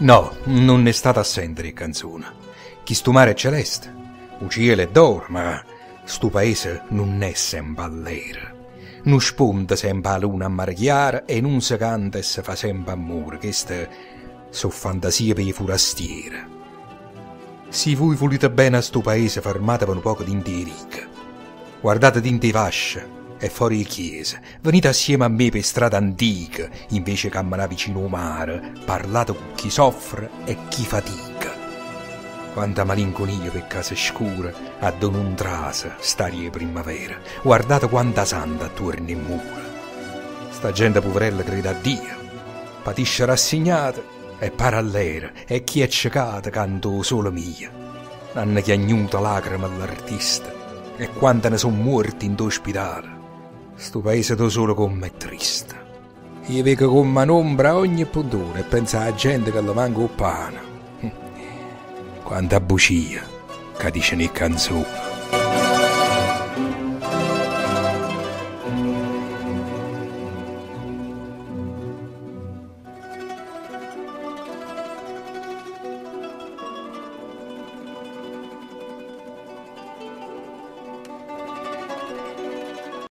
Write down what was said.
No, non è stata assente di canzone. Chi stu mare è celeste, un cielo è d'oro, ma stu paese non è sempre all'era. Non spunta sempre la luna a mare chiara e non si canta e si fa sempre amore. Queste sono fantasie per i forastieri. Se voi volete bene a sto paese, fermatevi un poco dinti ricche. Guardate dinti fasce e fuori di chiesa. Venite assieme a me per strade antiche, invece che camminare vicino al mare. Parlate con chi soffre e chi fatica. Quanta malinconia per case scure, a don un trase, starie primavera. Guardate quanta santa attorno in mura. Sta gente poverella crede a Dio, patisce rassegnata e parallera, e chi è ciecata canto solo mia. Hanno chiagnuto lacrime all'artista, e quante ne sono morti in ospedale. Sto paese da solo come è triste. Io vedo come un'ombra ogni puntone e pensa alla gente che lo manca il pane. Quanta bugia, che dice le canzoni.